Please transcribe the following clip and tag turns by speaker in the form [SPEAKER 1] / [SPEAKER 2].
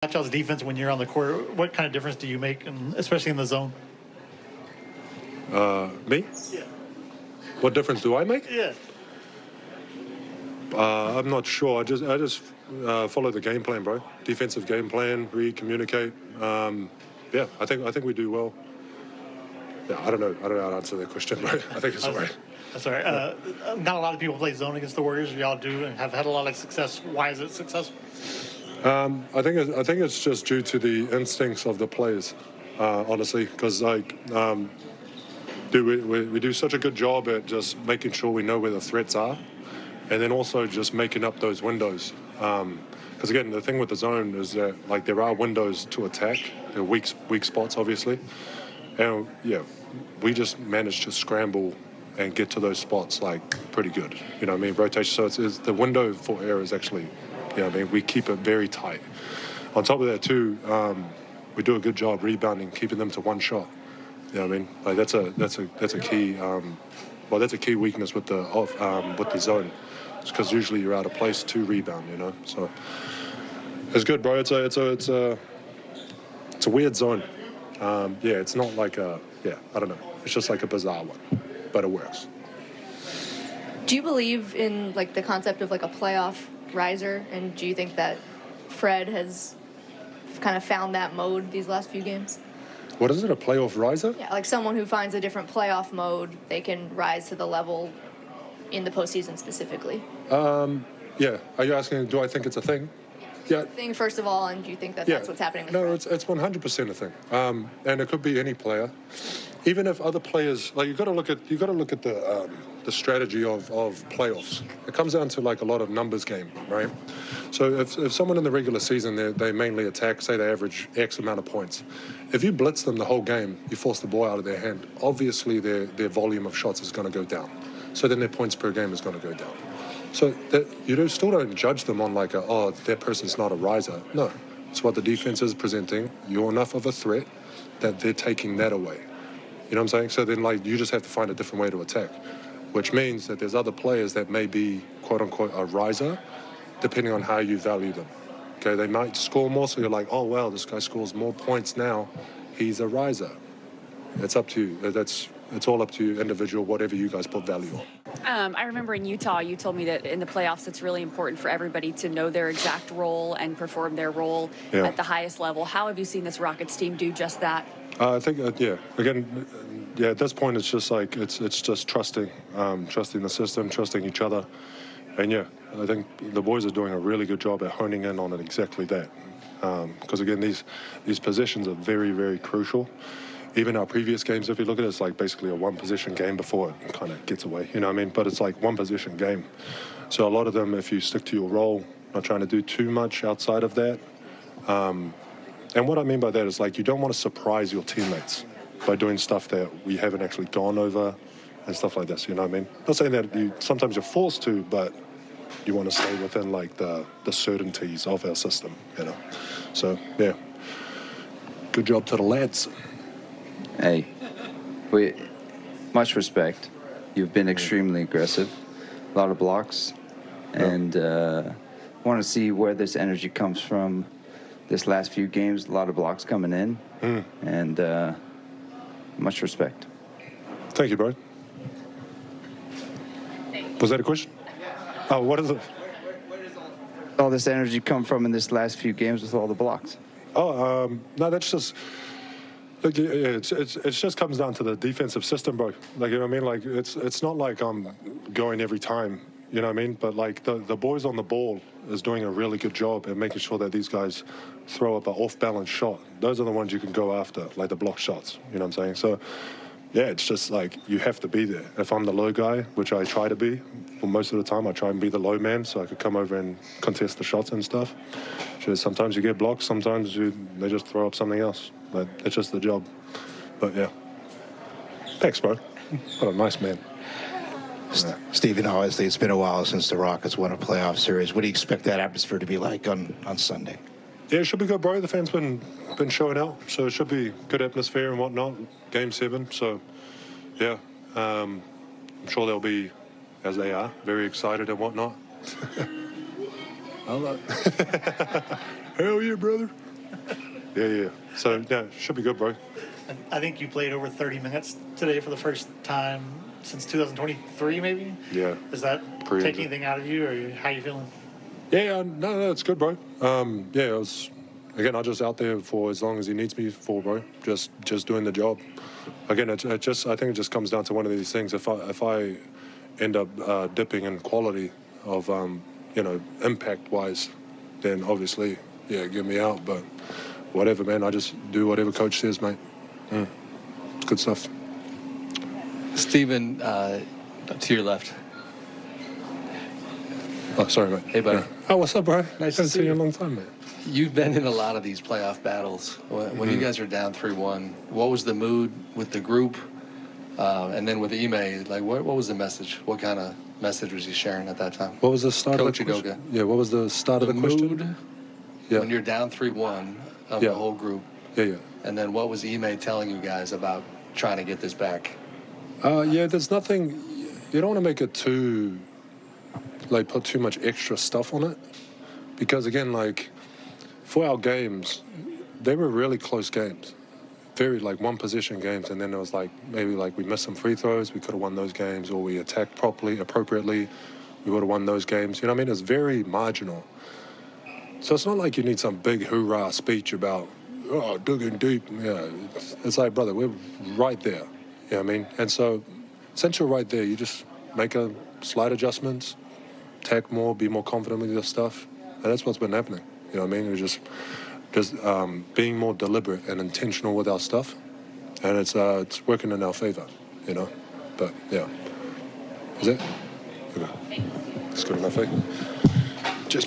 [SPEAKER 1] Y'all's defense when you're on the court, what kind of difference do you make, especially in the zone?
[SPEAKER 2] Me?
[SPEAKER 1] Yeah.
[SPEAKER 2] What difference do I make?
[SPEAKER 1] Yeah.
[SPEAKER 2] I'm not sure. I just follow the game plan, bro. Defensive game plan, read, communicate. Yeah, I think we do well. Yeah, I don't know how to answer that question, bro. I think it's all right.
[SPEAKER 1] That's all right. Not a lot of people play zone against the Warriors. Y'all do and have had a lot of success. Why is it successful?
[SPEAKER 2] I think it's just due to the instincts of the players, honestly, because we do such a good job at just making sure we know where the threats are, and then also just making up those windows. Because again, the thing with the zone is that like there are windows to attack, there are weak spots, obviously, and yeah, we just manage to scramble and get to those spots like pretty good. You know what I mean? Rotation. So it's the window for error is actually. You know what I mean? We keep it very tight. On top of that, too, we do a good job rebounding, keeping them to one shot. You know what I mean? Like that's a key. That's a key weakness with the zone. It's because usually you're out of place to rebound. You know, so it's good, bro. It's a weird zone. Yeah, it's not like I don't know. It's just like a bizarre one, but it works.
[SPEAKER 3] Do you believe in like the concept of like a playoff riser, and do you think that Fred has kind of found that mode these last few games?
[SPEAKER 2] What is it, a playoff riser?
[SPEAKER 3] Yeah, like someone who finds a different playoff mode, they can rise to the level in the postseason specifically.
[SPEAKER 2] Yeah. Are you asking, do I think it's a thing? Yeah.
[SPEAKER 3] Thing first of all, and do you think that that's what's happening with Fred?
[SPEAKER 2] It's 100% a thing. And it could be any player. Even if other players, like you got to look at the strategy of playoffs. It comes down to like a lot of numbers game, right? So if someone in the regular season they mainly attack, say they average X amount of points, if you blitz them the whole game, you force the ball out of their hand. Obviously their volume of shots is going to go down. So then their points per game is going to go down. So that you still don't judge them on like that person's not a riser. No, it's what the defense is presenting. You're enough of a threat that they're taking that away. You know what I'm saying? So then, like, you just have to find a different way to attack, which means that there's other players that may be, quote-unquote, a riser, depending on how you value them. Okay, they might score more, so you're like, oh, well, this guy scores more points now. He's a riser. It's up to you. It's all up to you, individual, whatever you guys put value on.
[SPEAKER 4] I remember in Utah, you told me that in the playoffs, it's really important for everybody to know their exact role and perform their role at the highest level. How have you seen this Rockets team do just that?
[SPEAKER 2] I think, again, at this point, it's just like, it's just trusting the system, trusting each other. And yeah, I think the boys are doing a really good job at honing in on it exactly that. Because again, these positions are very, very crucial. Even our previous games, if you look at it, it's like basically a one-position game before it kind of gets away, you know what I mean? But it's like one-position game. So a lot of them, if you stick to your role, not trying to do too much outside of that. And what I mean by that is like you don't want to surprise your teammates by doing stuff that we haven't actually gone over and stuff like this, you know what I mean? Not saying that sometimes you're forced to, but you want to stay within like the certainties of our system, you know? So, yeah. Good job to the lads.
[SPEAKER 5] Hey, much respect. You've been extremely aggressive, a lot of blocks, and want to see where this energy comes from. This last few games, a lot of blocks coming in, and much respect.
[SPEAKER 2] Thank you, bro. Was that a question? Oh, what is it?
[SPEAKER 5] Where does all this energy come from in this last few games with all the blocks?
[SPEAKER 2] Oh, no, that's just. Look, it just comes down to the defensive system, bro. Like, you know what I mean? Like, it's not like I'm going every time, you know what I mean? But, like, the boys on the ball is doing a really good job at making sure that these guys throw up an off-balance shot. Those are the ones you can go after, like the block shots, you know what I'm saying? So, yeah, it's just like you have to be there. If I'm the low guy, which I try to be, well, most of the time I try and be the low man so I could come over and contest the shots and stuff. Just sometimes you get blocked, sometimes they just throw up something else. But it's just the job. But, yeah. Thanks, bro. What a nice man.
[SPEAKER 6] Yeah. Steve, you know, obviously it's been a while since the Rockets won a playoff series. What do you expect that atmosphere to be like on Sunday?
[SPEAKER 2] Yeah, it should be good, bro. The fans been showing out, so it should be good atmosphere and whatnot. Game 7, so, yeah. I'm sure they'll be, as they are, very excited and whatnot. Hell yeah, brother. Yeah. So, yeah, should be good, bro.
[SPEAKER 1] I think you played over 30 minutes today for the first time since 2023, maybe?
[SPEAKER 2] Yeah.
[SPEAKER 1] Does that
[SPEAKER 2] Pretty
[SPEAKER 1] take
[SPEAKER 2] good.
[SPEAKER 1] anything out of you, or how you feeling?
[SPEAKER 2] Yeah, no, it's good, bro. Yeah, I was just out there for as long as he needs me for, bro. Just doing the job. Again, I think it just comes down to one of these things. If I end up dipping in quality of, impact-wise, then obviously, yeah, get me out. But whatever, man, I just do whatever coach says, mate. It's good stuff.
[SPEAKER 7] Steven, to your left.
[SPEAKER 2] Oh, sorry, mate.
[SPEAKER 7] Hey, buddy.
[SPEAKER 2] Yeah. Oh, what's up, bro?
[SPEAKER 7] Nice
[SPEAKER 2] Haven't
[SPEAKER 7] to see
[SPEAKER 2] seen you
[SPEAKER 7] you.
[SPEAKER 2] in a long time, man.
[SPEAKER 7] You've been in a lot of these playoff battles. When you guys are down 3-1, what was the mood with the group? And then with Ime, like, what was the message? What kind of message was he sharing at that time?
[SPEAKER 2] What was the start
[SPEAKER 7] Coach
[SPEAKER 2] of the question?
[SPEAKER 7] Udoka.
[SPEAKER 2] Yeah, what was the start of the question?
[SPEAKER 7] Mood
[SPEAKER 2] Yeah.
[SPEAKER 7] when you're down 3-1 of
[SPEAKER 2] Yeah.
[SPEAKER 7] the whole group.
[SPEAKER 2] Yeah.
[SPEAKER 7] And then what was Ime telling you guys about trying to get this back?
[SPEAKER 2] There's nothing. You don't want to make it too, put too much extra stuff on it, because again, for our games, they were really close games, very one possession games, and then it was maybe we missed some free throws, we could have won those games, or we attacked appropriately, we would have won those games. You know what I mean? It's very marginal. So it's not like you need some big hoorah speech about, digging deep. Yeah, it's like, brother, we're right there. You know what I mean? And so, since you're right there, you just make a slight adjustments, attack more, be more confident with your stuff, and that's what's been happening. You know what I mean? We're just being more deliberate and intentional with our stuff, and it's working in our favor, But yeah, is it? Okay. It's good enough, eh?